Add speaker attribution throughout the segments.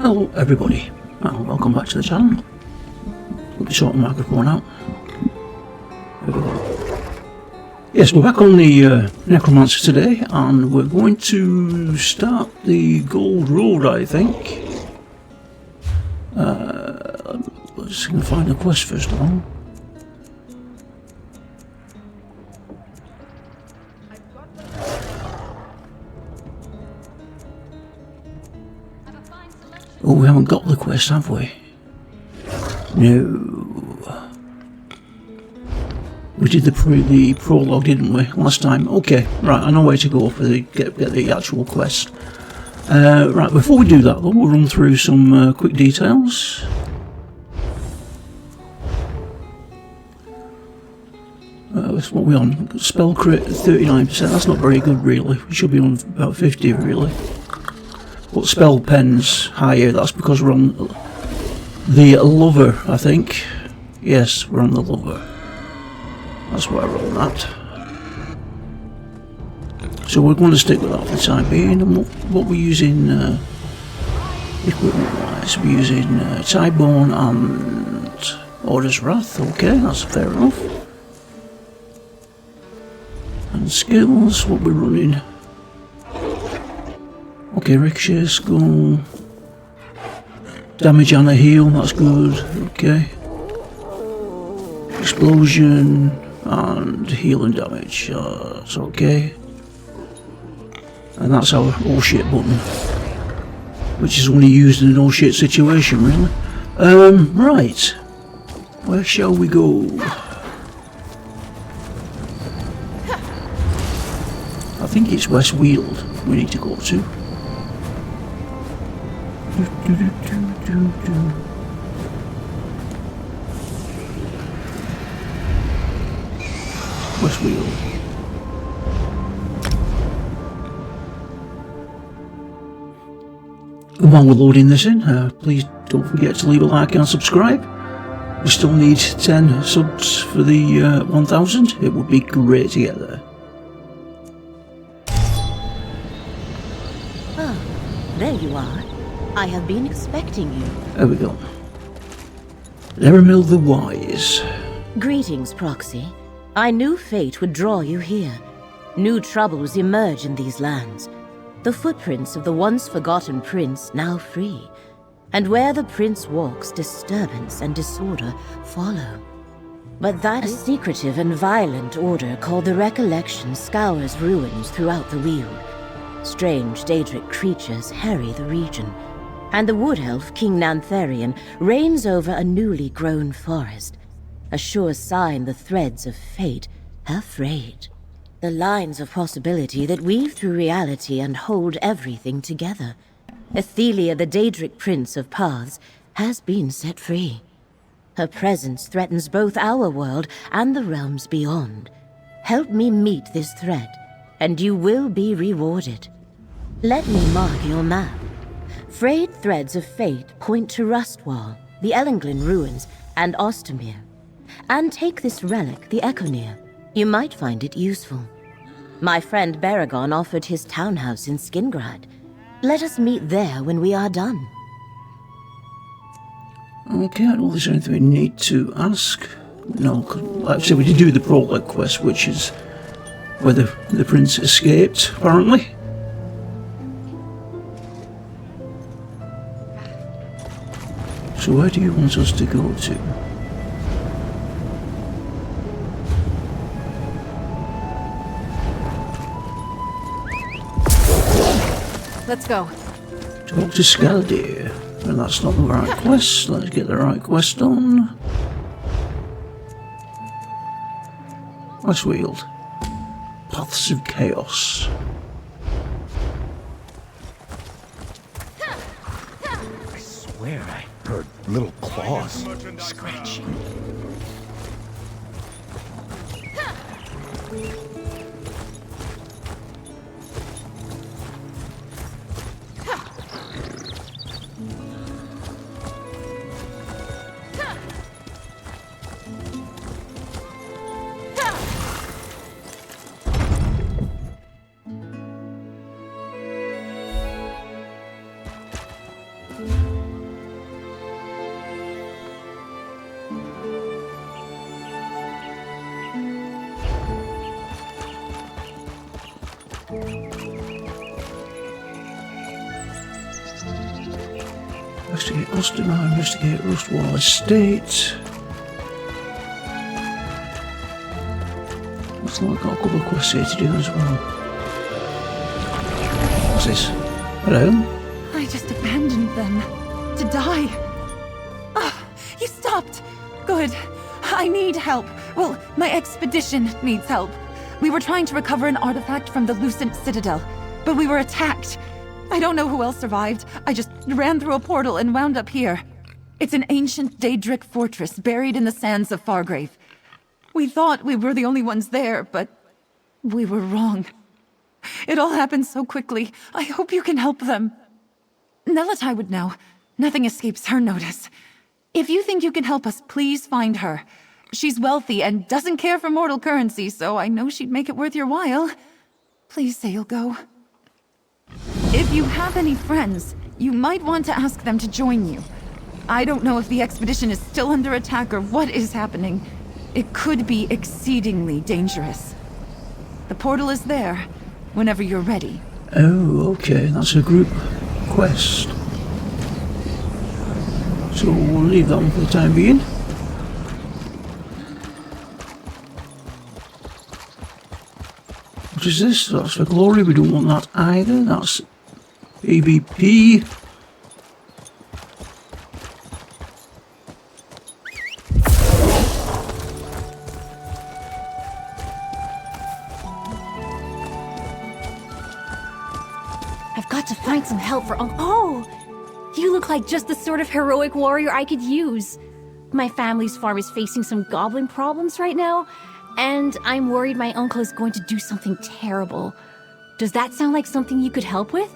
Speaker 1: Hello everybody, and welcome back to the channel. Let me sort the microphone out. There we go. Yes, we're back on the Necromancer today, and we're going to start the Gold Road, I think. Let's see if I can find the quest first of all. Oh, we haven't got the quest, have we? No. We did the prologue, didn't we, last time? Okay, right, I know where to go for the get the actual quest. Right, before we do that though, we'll run through some quick details. What are we on? Spell crit 39%, that's not very good really. We should be on about 50 really. But spell pen's higher, that's because we're on the Lover, I think. Yes, we're on the Lover. That's why we're on that. So we're going to stick with that for the time being. And what we're using, equipment-wise, we're using Tybone and Order's Wrath. Okay, that's fair enough. And skills, what we're running. Okay, Ricochet, Skull, damage and a heal, that's good, okay. Explosion and heal and damage, that's okay. And that's our oh shit button, which is only used in an oh shit situation, really. Right, where shall we go? I think it's West Weald we need to go to. West Weald. While we're loading this in, please don't forget to leave a like and subscribe. We still need 10 subs for the 1000. It would be great to get there.
Speaker 2: Ah, there you are. I have been expecting you.
Speaker 1: There we go. Eramil the Wise.
Speaker 2: Greetings, Proxy. I knew fate would draw you here. New troubles emerge in these lands. The footprints of the once forgotten prince now free. And where the prince walks, disturbance and disorder follow. But that secretive and violent order called the Recollection scours ruins throughout the Weald. Strange Daedric creatures harry the region. And the wood elf King Nantharian reigns over a newly grown forest, a sure sign the threads of fate have frayed. The lines of possibility that weave through reality and hold everything together. Athelia, the Daedric Prince of Paths, has been set free. Her presence threatens both our world and the realms beyond. Help me meet this threat, and you will be rewarded. Let me mark your map. Frayed threads of fate point to Rustwall, the Ellenglin ruins, and Ostermere. And take this relic, the Echonir. You might find it useful. My friend Baragon offered his townhouse in Skingrad. Let us meet there when we are done.
Speaker 1: Okay, I don't think there's anything we need to ask. No, like I said, we did do the prologue quest, which is where the prince escaped, apparently. So where do you want us to go to?
Speaker 3: Let's go.
Speaker 1: Talk to Skaldir. And that's not the right quest. Let's get the right quest on. West Weald. Paths of Chaos.
Speaker 4: I swear I heard little claws scratching.
Speaker 1: Investigate Ostermar, investigate Rustwall Estate. Looks like I've got a couple of quests here to do as well. What's this? Hello?
Speaker 3: I just abandoned them. To die. Ah, you stopped. Good. I need help. Well, my expedition needs help. We were trying to recover an artifact from the Lucent Citadel, but we were attacked. I don't know who else survived. I just ran through a portal and wound up here. It's an ancient Daedric fortress buried in the sands of Fargrave. We thought we were the only ones there, but we were wrong. It all happened so quickly. I hope you can help them. Nelatai would know. Nothing escapes her notice. If you think you can help us, please find her. She's wealthy and doesn't care for mortal currency, so I know she'd make it worth your while. Please say you'll go. If you have any friends, you might want to ask them to join you. I don't know if the expedition is still under attack or what is happening. It could be exceedingly dangerous. The portal is there, whenever you're ready.
Speaker 1: Oh, okay, that's a group quest. So we'll leave that one for the time being. What is this? That's for glory, we don't want that either. That's ABP.
Speaker 5: I've got to find some help for Oh! You look like just the sort of heroic warrior I could use. My family's farm is facing some goblin problems right now, and I'm worried my uncle is going to do something terrible. Does that sound like something you could help with?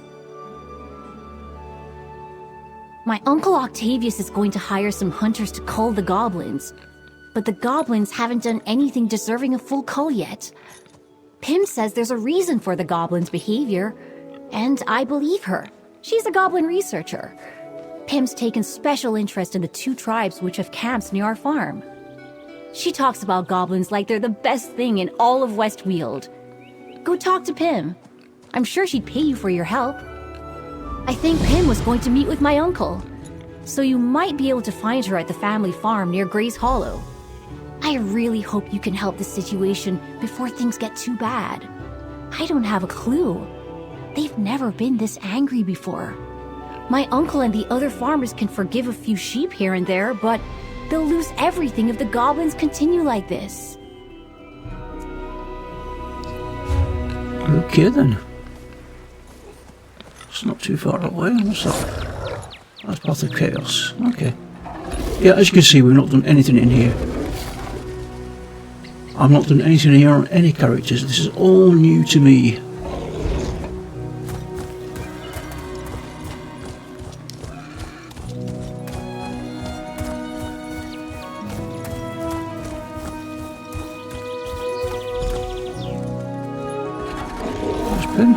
Speaker 5: My uncle Octavius is going to hire some hunters to cull the goblins, but the goblins haven't done anything deserving a full cull yet. Pym says there's a reason for the goblins' behavior, and I believe her. She's a goblin researcher. Pym's taken special interest in the 2 tribes which have camps near our farm. She talks about goblins like they're the best thing in all of Westweald. Go talk to Pym. I'm sure she'd pay you for your help. I think Pym was going to meet with my uncle, so you might be able to find her at the family farm near Gray's Hollow. I really hope you can help the situation before things get too bad. I don't have a clue. They've never been this angry before. My uncle and the other farmers can forgive a few sheep here and there, but they'll lose everything if the goblins continue like this.
Speaker 1: Okay then. It's not too far away. What's that? That's Path of Chaos. Okay. Yeah, as you can see, we've not done anything in here. I've not done anything here on any characters. This is all new to me. There's Pym.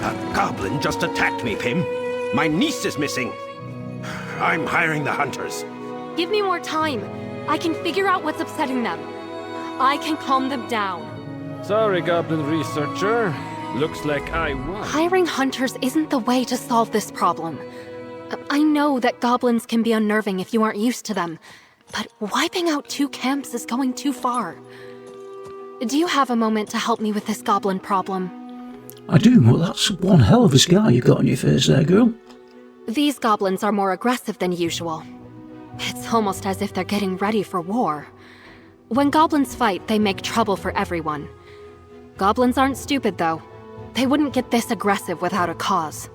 Speaker 4: A goblin just attacked me, Pym. My niece is missing. I'm hiring the hunters.
Speaker 6: Give me more time. I can figure out what's upsetting them. I can calm them down.
Speaker 7: Sorry, Goblin Researcher. Looks like I won.
Speaker 6: Hiring hunters isn't the way to solve this problem. I know that goblins can be unnerving if you aren't used to them, but wiping out 2 camps is going too far. Do you have a moment to help me with this goblin problem?
Speaker 1: I do. Well, that's one hell of a scar you got on your face there, girl.
Speaker 6: These goblins are more aggressive than usual. It's almost as if they're getting ready for war. When goblins fight, they make trouble for everyone. Goblins aren't stupid, though. They wouldn't get this aggressive without a cause.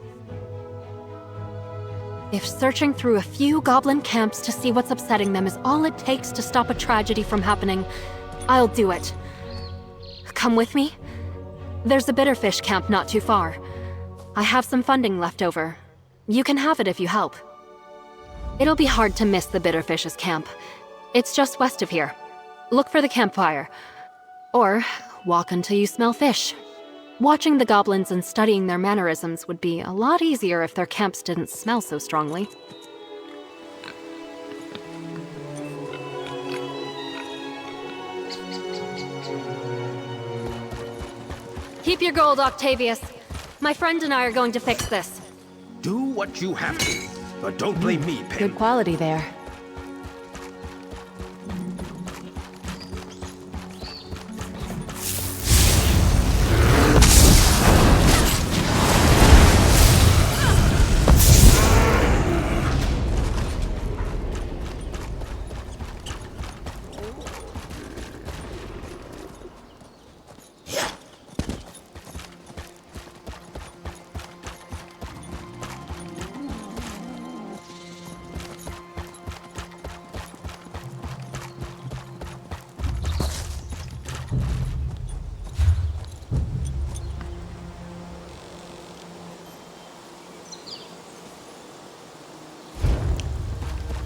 Speaker 6: If searching through a few goblin camps to see what's upsetting them is all it takes to stop a tragedy from happening, I'll do it. Come with me? There's a bitterfish camp not too far. I have some funding left over. You can have it if you help. It'll be hard to miss the bitterfish's camp. It's just west of here. Look for the campfire. Or walk until you smell fish. Watching the goblins and studying their mannerisms would be a lot easier if their camps didn't smell so strongly. Keep your gold, Octavius. My friend and I are going to fix this.
Speaker 4: Do what you have to, but don't blame me, Pim.
Speaker 3: Good quality there.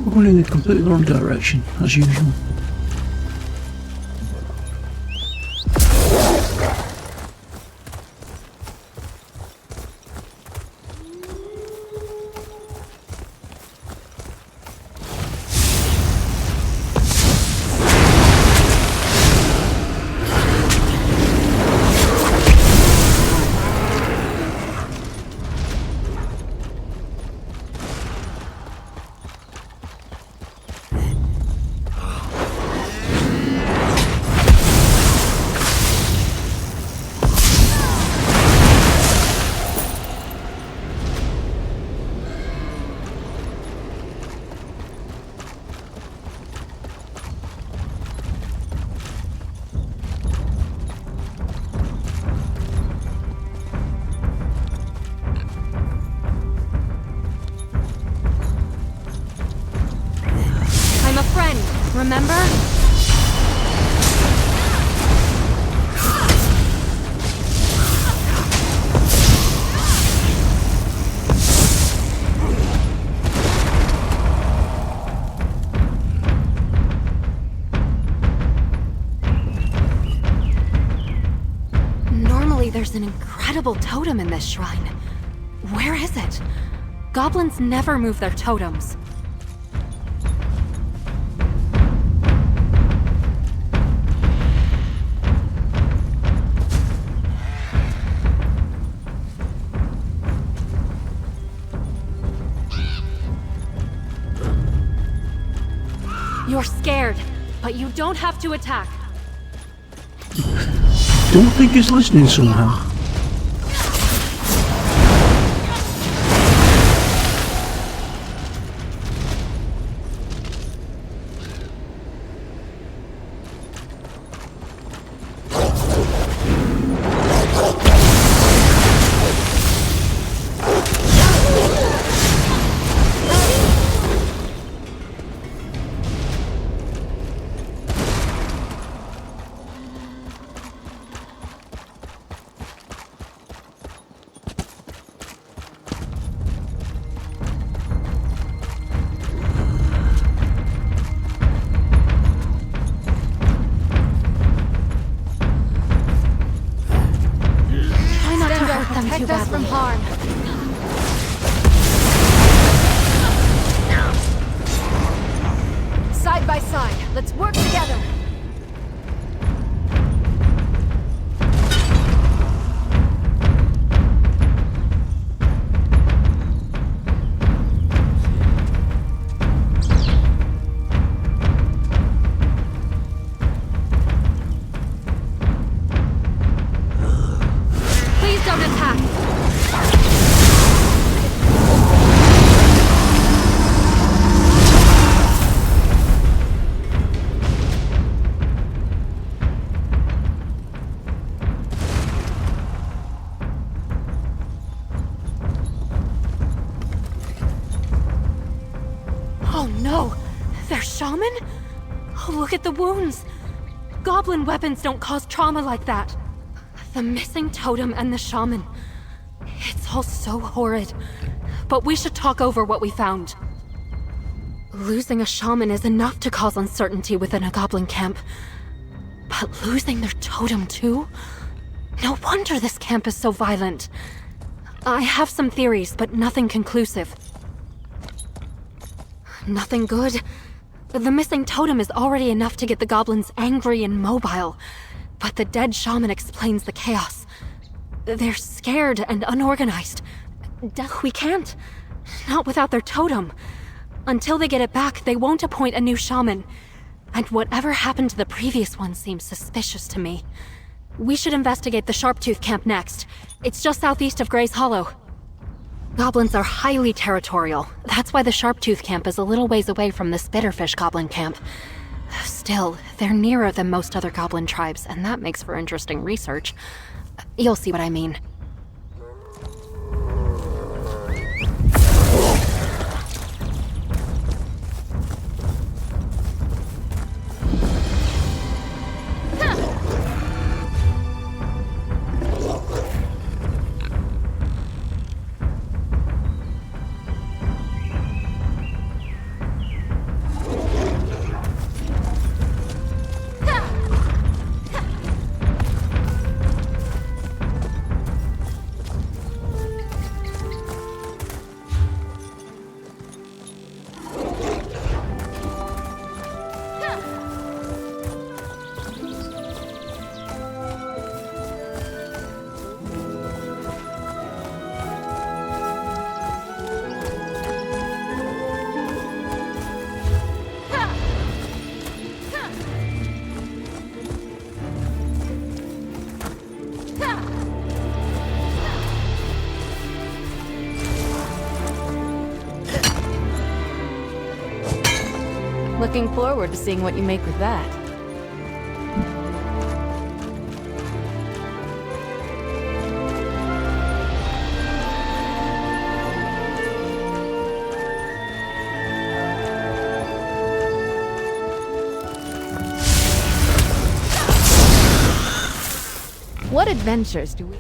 Speaker 1: We're going in the completely wrong direction, as usual.
Speaker 6: Remember? Normally there's an incredible totem in this shrine. Where is it? Goblins never move their totems. You're scared, but you don't have to attack.
Speaker 1: Don't think he's listening somehow.
Speaker 6: Protect us from harm. Side by side, let's work together. Please don't attack. Oh no! They're shaman? Oh, look at the wounds! Goblin weapons don't cause trauma like that. The missing totem and the shaman. It's all so horrid. But we should talk over what we found. Losing a shaman is enough to cause uncertainty within a goblin camp. But losing their totem too? No wonder this camp is so violent. I have some theories, but nothing conclusive. Nothing good. The missing totem is already enough to get the goblins angry and mobile. But the dead shaman explains the chaos. They're scared and unorganized. We can't. Not without their totem. Until they get it back, they won't appoint a new shaman. And whatever happened to the previous one seems suspicious to me. We should investigate the Sharptooth camp next. It's just southeast of Gray's Hollow. Goblins are highly territorial. That's why the Sharptooth camp is a little ways away from the Spitterfish goblin camp. Still, they're nearer than most other goblin tribes, and that makes for interesting research. You'll see what I mean.
Speaker 2: Looking forward to seeing what you make with that. What adventures do we...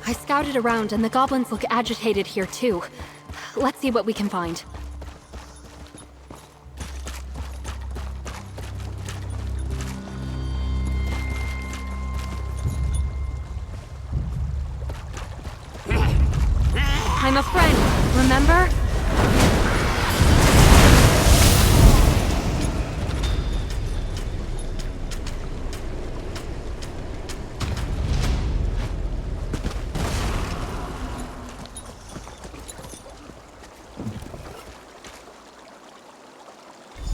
Speaker 6: I scouted around and the goblins look agitated here too. Let's see what we can find. I'm a friend, remember?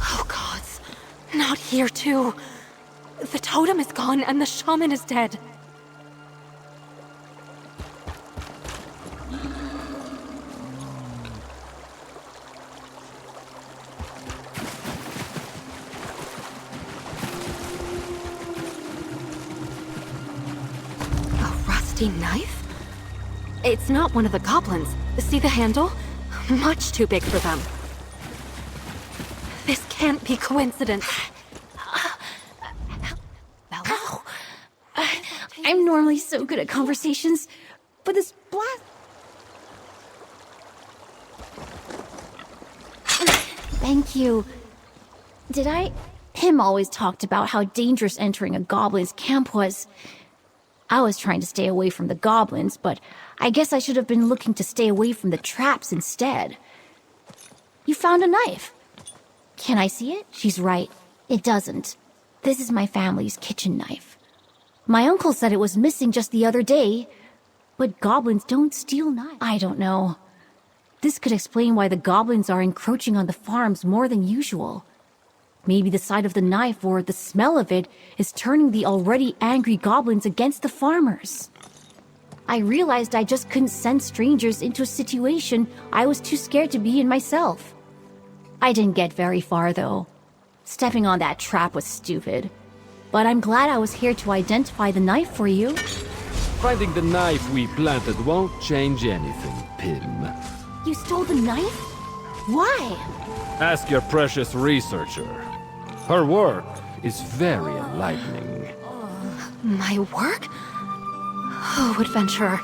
Speaker 6: Oh gods, not here too. The totem is gone and the shaman is dead. Knife? It's not one of the goblins. See the handle? Much too big for them. This can't be coincidence.
Speaker 5: Ow. I'm normally so good at conversations, but this blast... Thank you. Did I... Him always talked about how dangerous entering a goblin's camp was. I was trying to stay away from the goblins, but I guess I should have been looking to stay away from the traps instead. You found a knife. Can I see it? She's right. It doesn't. This is my family's kitchen knife. My uncle said it was missing just the other day, but goblins don't steal knives. I don't know. This could explain why the goblins are encroaching on the farms more than usual. Maybe the sight of the knife or the smell of it is turning the already angry goblins against the farmers. I realized I just couldn't send strangers into a situation I was too scared to be in myself. I didn't get very far, though. Stepping on that trap was stupid. But I'm glad I was here to identify the knife for you.
Speaker 7: Finding the knife we planted won't change anything, Pim.
Speaker 5: You stole the knife? Why?
Speaker 7: Ask your precious researcher. Her work is very enlightening.
Speaker 6: My work? Oh, adventurer.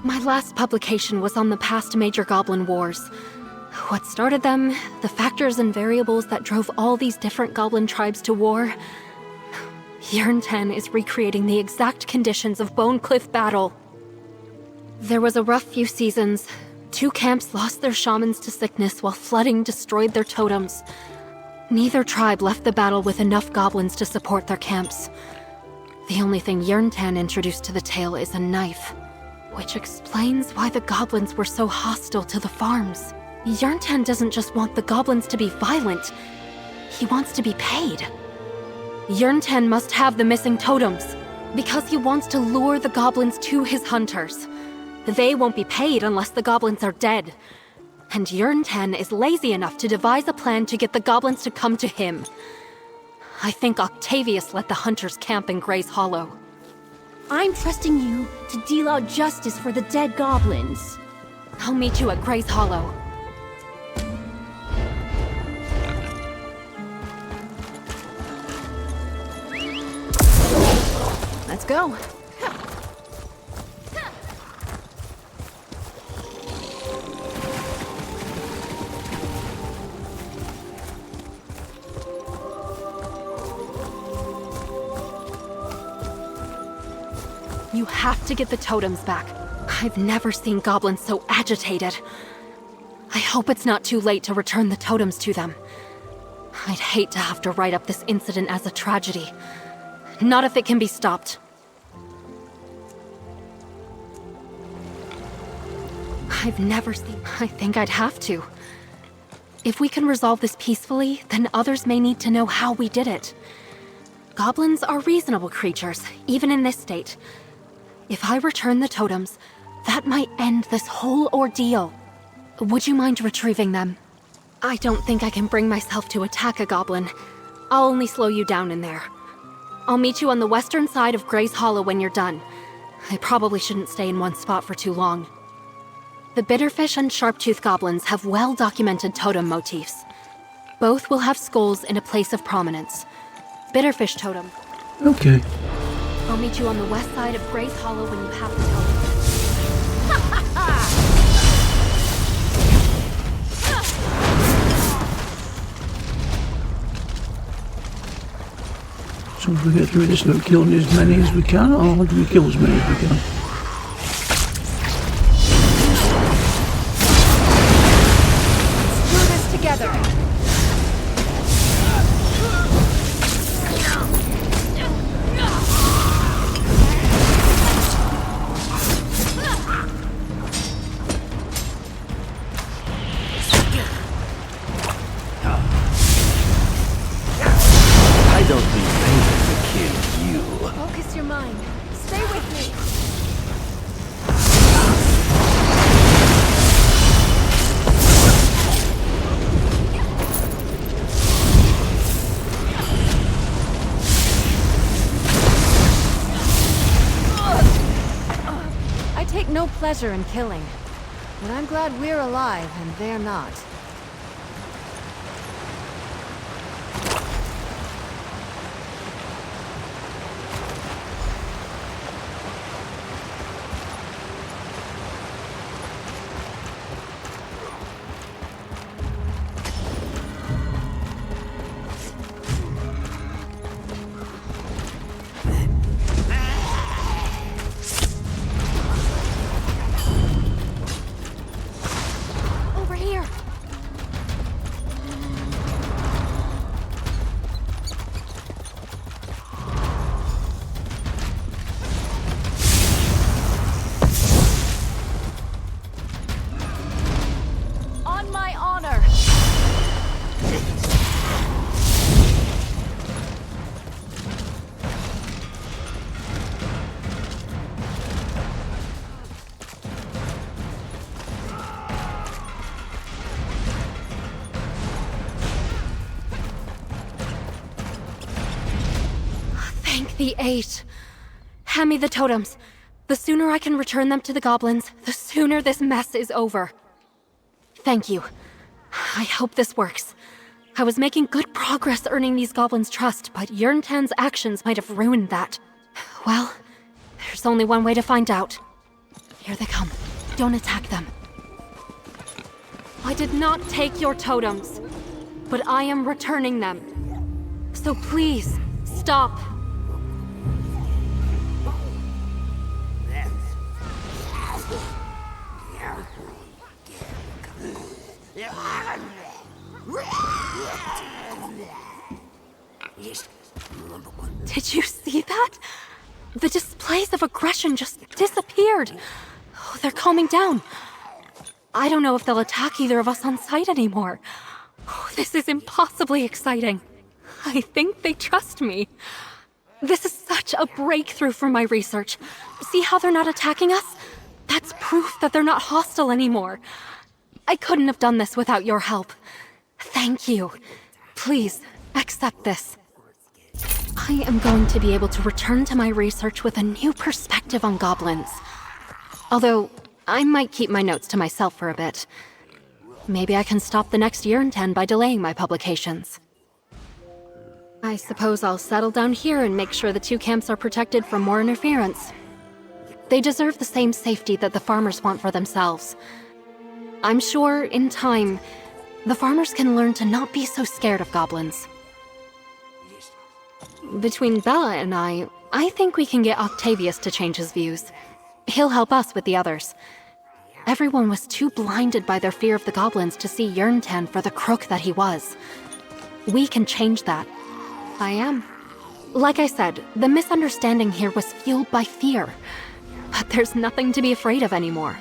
Speaker 6: My last publication was on the past major goblin wars. What started them, the factors and variables that drove all these different goblin tribes to war. Yearn 10 is recreating the exact conditions of Bone Cliff battle. There was a rough few seasons, 2 camps lost their shamans to sickness while flooding destroyed their totems. Neither tribe left the battle with enough goblins to support their camps. The only thing Yerntan introduced to the tale is a knife, which explains why the goblins were so hostile to the farms. Yerntan doesn't just want the goblins to be violent, he wants to be paid. Yerntan must have the missing totems, because he wants to lure the goblins to his hunters. They won't be paid unless the goblins are dead. And Yerntan is lazy enough to devise a plan to get the goblins to come to him. I think Octavius let the hunters camp in Grey's Hollow.
Speaker 5: I'm trusting you to deal out justice for the dead goblins.
Speaker 6: I'll meet you at Grey's Hollow.
Speaker 3: Let's go.
Speaker 6: You have to get the totems back. I've never seen goblins so agitated. I hope it's not too late to return the totems to them. I'd hate to have to write up this incident as a tragedy. Not if it can be stopped. I've never seen... I think I'd have to. If we can resolve this peacefully, then others may need to know how we did it. Goblins are reasonable creatures, even in this state. If I return the totems, that might end this whole ordeal. Would you mind retrieving them? I don't think I can bring myself to attack a goblin. I'll only slow you down in there. I'll meet you on the western side of Grey's Hollow when you're done. I probably shouldn't stay in one spot for too long. The Bitterfish and Sharptooth goblins have well-documented totem motifs. Both will have skulls in a place of prominence. Bitterfish totem.
Speaker 1: Okay.
Speaker 6: I'll meet you on the west side of Grey's Hollow when you have the totem.
Speaker 1: So if we get through this without killing as many as we can, or do we kill as many as we can?
Speaker 3: Let's do this together.
Speaker 4: I don't need payment to kill you.
Speaker 3: Focus your mind. Stay with me. I take no pleasure in killing, but I'm glad we're alive and they're not.
Speaker 6: Over here!
Speaker 3: On my honor.
Speaker 6: Thank the Eight. Hand me the totems. The sooner I can return them to the goblins, the sooner this mess is over. Thank you. I hope this works. I was making good progress earning these goblins' trust, but Yerntan's actions might have ruined that. Well, there's only one way to find out. Here they come. Don't attack them. I did not take your totems, but I am returning them. So please, stop. Did you see that? The displays of aggression just disappeared. Oh, they're calming down. I don't know if they'll attack either of us on sight anymore. Oh, this is impossibly exciting. I think they trust me. This is such a breakthrough for my research. See how they're not attacking us? That's proof that they're not hostile anymore. I couldn't have done this without your help. Thank you. Please, accept this. I am going to be able to return to my research with a new perspective on goblins. Although, I might keep my notes to myself for a bit. Maybe I can stop the next year in 10 by delaying my publications. I suppose I'll settle down here and make sure the two camps are protected from more interference. They deserve the same safety that the farmers want for themselves. I'm sure, in time, the farmers can learn to not be so scared of goblins. Between Bella and I think we can get Octavius to change his views. He'll help us with the others. Everyone was too blinded by their fear of the goblins to see Yerntan for the crook that he was. We can change that. I am. Like I said, the misunderstanding here was fueled by fear. But there's nothing to be afraid of anymore.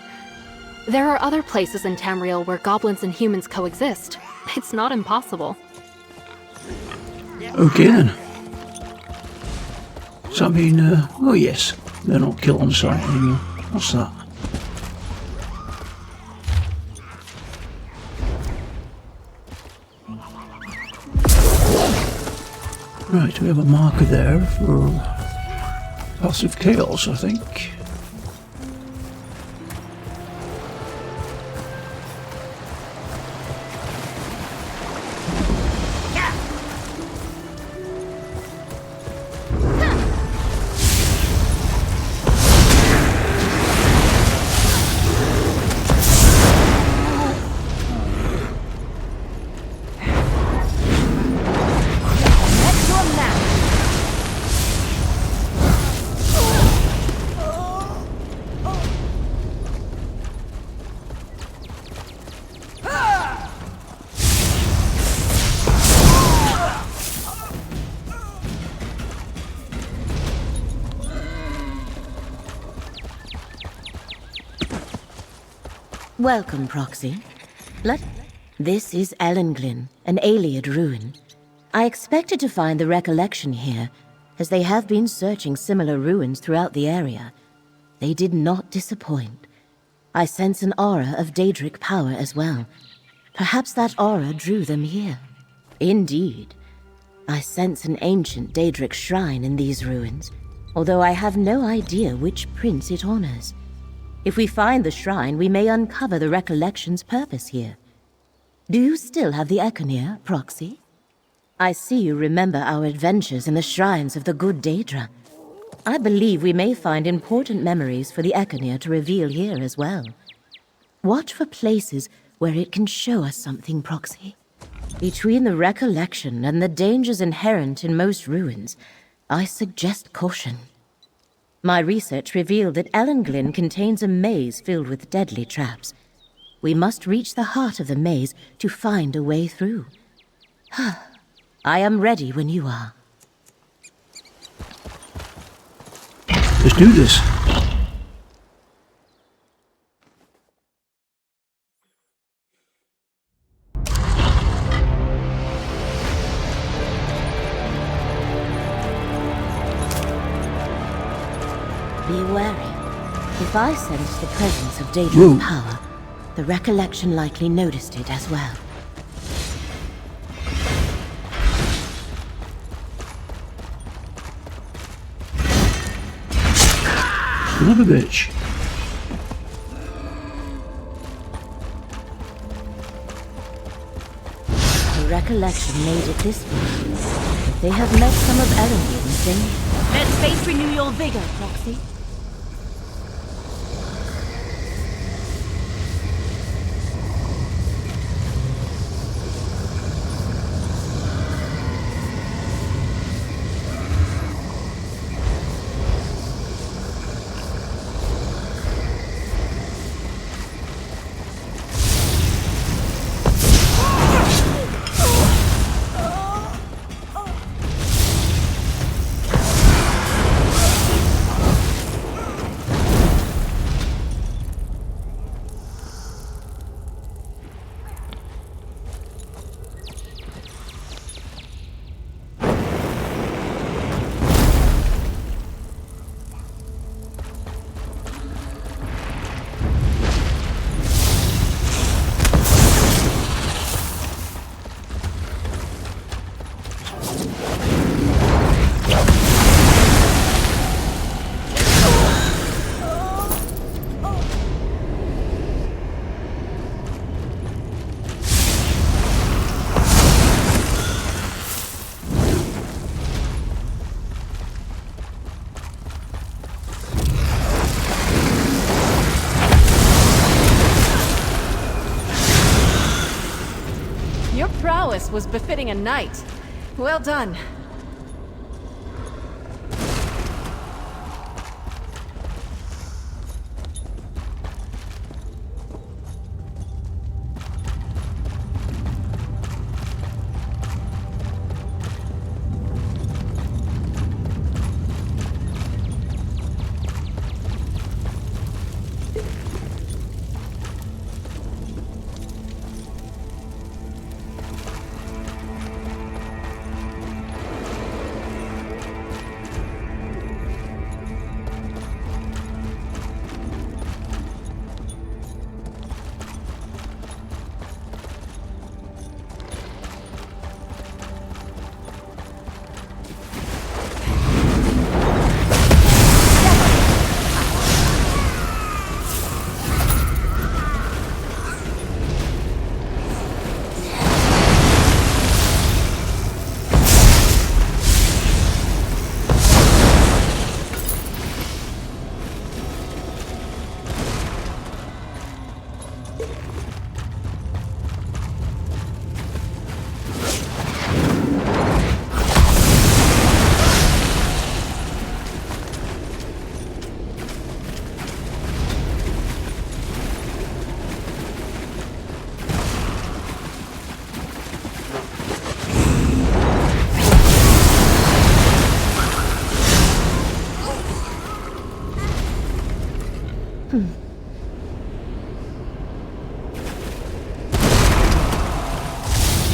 Speaker 6: There are other places in Tamriel where goblins and humans coexist. It's not impossible.
Speaker 1: Okay then. So I mean, oh yes, they're not kill on sight anymore. What's that? Right, we have a marker there for passive chaos, I think.
Speaker 2: Welcome, Proxy. This is Ellenglyn, an Ayleid ruin. I expected to find the recollection here, as they have been searching similar ruins throughout the area. They did not disappoint. I sense an aura of Daedric power as well. Perhaps that aura drew them here. Indeed. I sense an ancient Daedric shrine in these ruins, although I have no idea which prince it honors. If we find the shrine, we may uncover the recollection's purpose here. Do you still have the Econir, Proxy? I see you remember our adventures in the shrines of the good Daedra. I believe we may find important memories for the Econir to reveal here as well. Watch for places where it can show us something, Proxy. Between the recollection and the dangers inherent in most ruins, I suggest caution. My research revealed that Ellenglyn contains a maze filled with deadly traps. We must reach the heart of the maze to find a way through. I am ready when you are.
Speaker 1: Let's do this.
Speaker 2: Be wary. If I sense the presence of Daedric power, the recollection likely noticed it as well.
Speaker 1: Son of a bitch.
Speaker 2: The recollection made it this far. If they have met some of Ellenglyn's danger. Let space renew your vigor, Proxy.
Speaker 6: Your prowess was befitting a knight. Well done.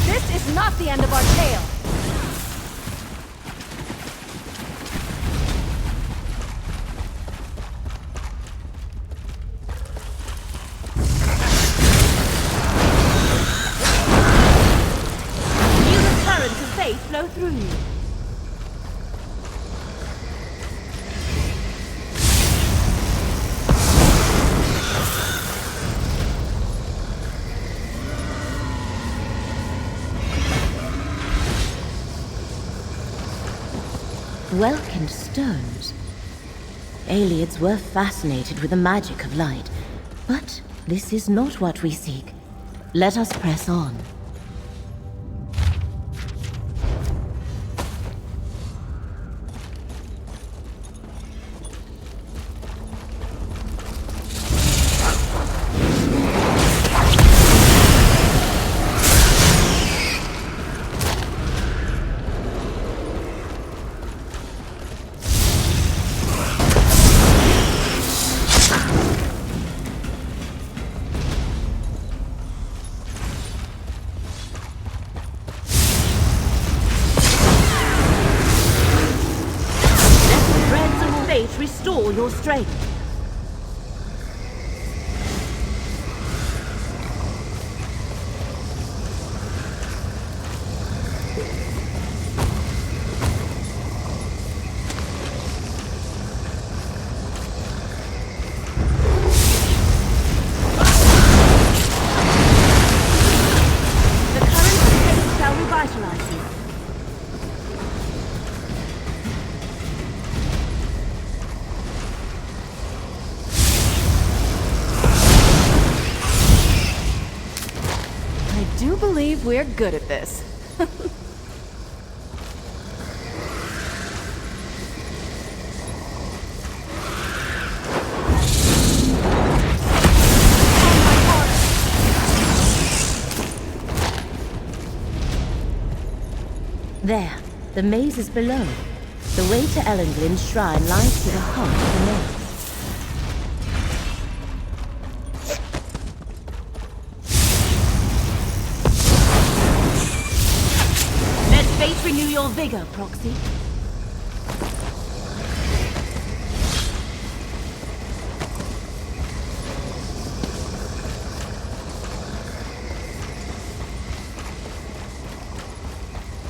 Speaker 6: This is not the end of our tale.
Speaker 2: Feel the currents of fate flow through you. Welkin stones. Aliens were fascinated with the magic of light, but this is not what we seek. Let us press on. Restore your strength. The current of fate shall revitalize you.
Speaker 6: I do believe we're good at this.
Speaker 2: There, the maze is below. The way to Ellenglin's shrine lies through the heart of the maze. Let fate renew your vigor, Proxy.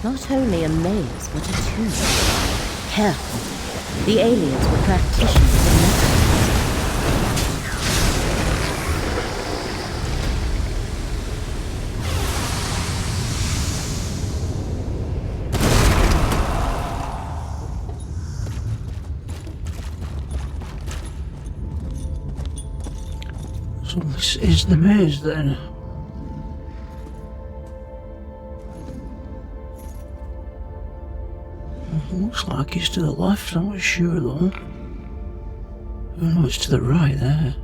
Speaker 2: Not only a maze, but a tomb. Careful. The aliens were practitioners of necromancy.
Speaker 1: So this is the maze then. Looks like it's to the left, I'm not sure though. Oh no, it's to the right there.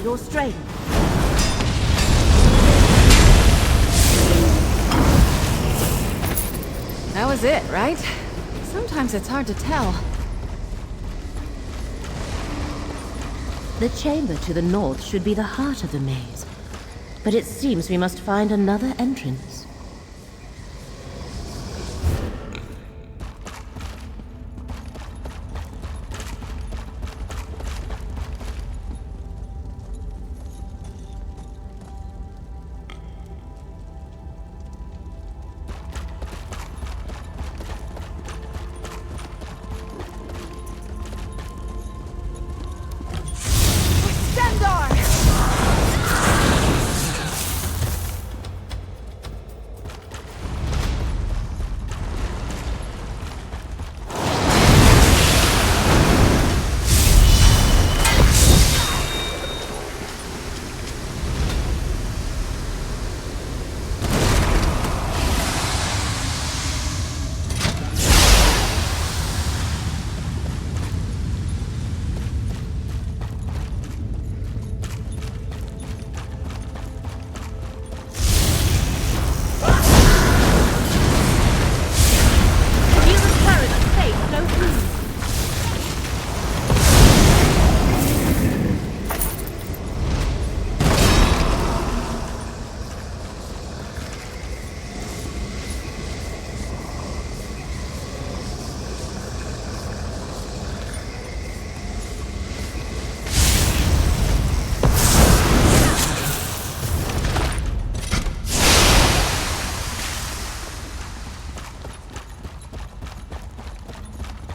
Speaker 2: Your strength.
Speaker 3: That was it, right? Sometimes it's hard to tell.
Speaker 2: The chamber to the north should be the heart of the maze, but it seems we must find another entrance.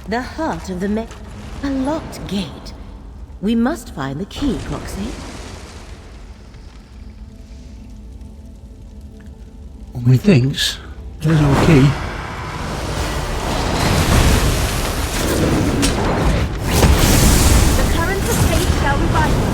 Speaker 2: The heart of the a locked gate. We must find the key, Proxy.
Speaker 1: Methinks there's no key.
Speaker 2: The currents of fate shall revitalize.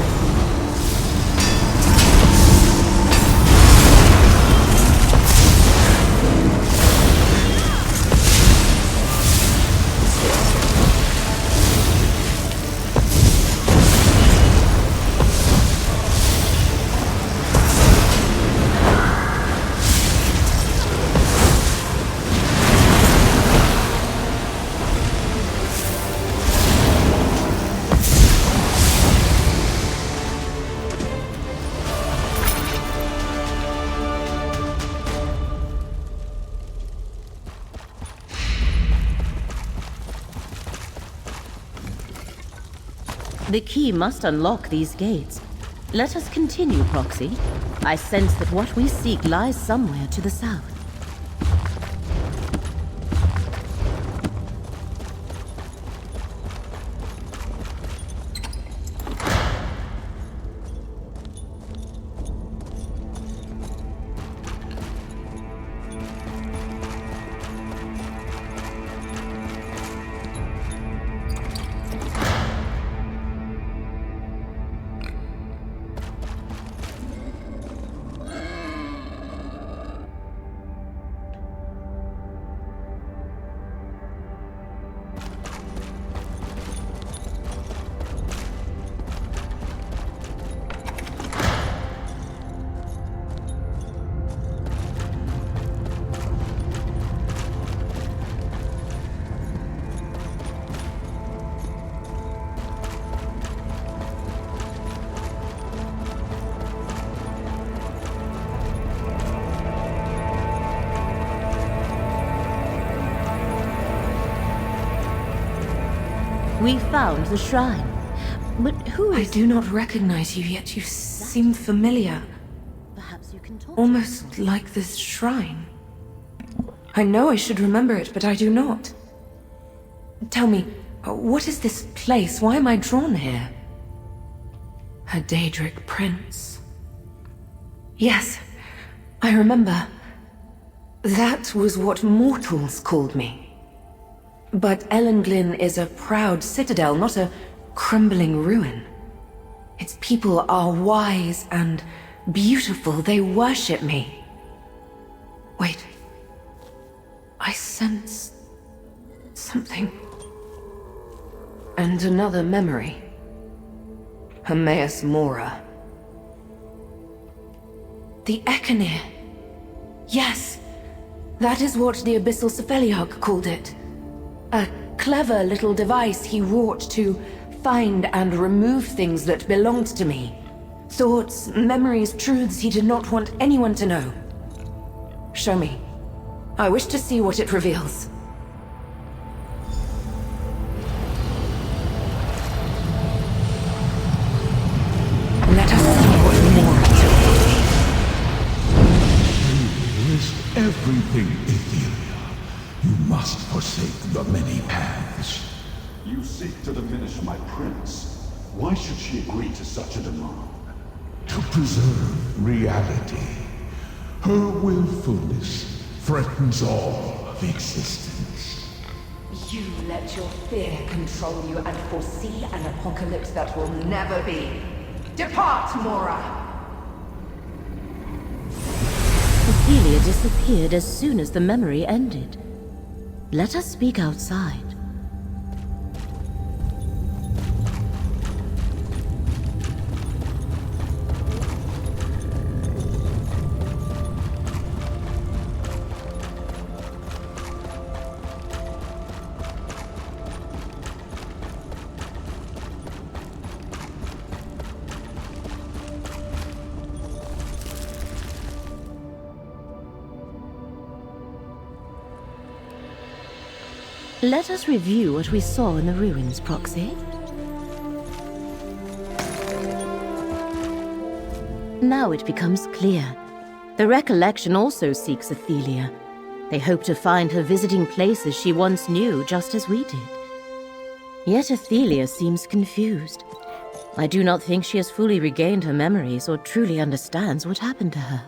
Speaker 2: The key must unlock these gates. Let us continue, Proxy. I sense that what we seek lies somewhere to the south. We found the shrine. But who
Speaker 3: I
Speaker 2: is...
Speaker 3: do not recognize you, yet you seem familiar.
Speaker 2: Perhaps you can talk.
Speaker 3: Almost like this shrine. I know I should remember it, but I do not. Tell me, what is this place? Why am I drawn here? A Daedric prince. Yes, I remember. That was what mortals called me. But Ellenglyn is a proud citadel, not a crumbling ruin. Its people are wise and beautiful. They worship me. Wait. I sense something. And another memory. Hermaeus Mora. The Echenir. Yes, that is what the Abyssal Cephaliarch called it. A clever little device he wrought to find and remove things that belonged to me. Thoughts, memories, truths he did not want anyone to know. Show me. I wish to see what it reveals. Let us see what more took.
Speaker 8: Here is everything, Etheria. You must forsake the many paths.
Speaker 9: You seek to diminish my prince. Why should she agree to such a demand?
Speaker 8: To preserve reality. Her willfulness threatens all of existence.
Speaker 3: You let your fear control you and foresee an apocalypse that will never be. Depart, Mora!
Speaker 2: Ophelia disappeared as soon as the memory ended. Let us speak outside. Let us review what we saw in the ruins, Proxy. Now it becomes clear. The recollection also seeks Ophelia. They hope to find her visiting places she once knew, just as we did. Yet Ophelia seems confused. I do not think she has fully regained her memories or truly understands what happened to her.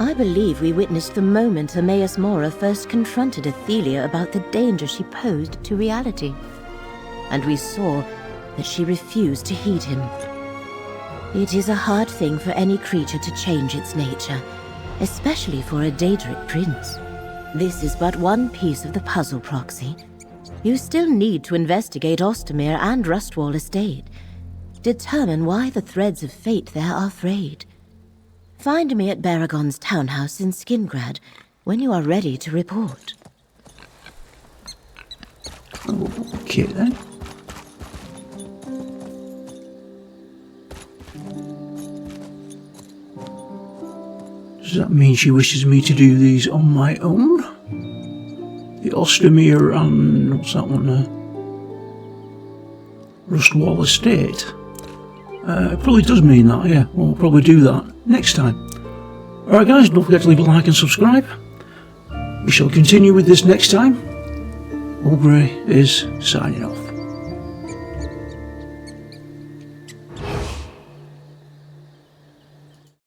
Speaker 2: I believe we witnessed the moment Hermaeus Mora first confronted Ophelia about the danger she posed to reality. And we saw that she refused to heed him. It is a hard thing for any creature to change its nature, especially for a Daedric prince. This is but one piece of the puzzle, Proxy. You still need to investigate Ostermere and Rustwall Estate. Determine why the threads of fate there are frayed. Find me at Baragon's townhouse in Skingrad when you are ready to report.
Speaker 1: Okay then. Does that mean she wishes me to do these on my own? The Ostermere and... what's that one there? Rustwall Estate. It probably does mean that, yeah. We'll probably do that next time. Alright guys, don't forget to leave a like and subscribe. We shall continue with this next time. Olgrey is signing off.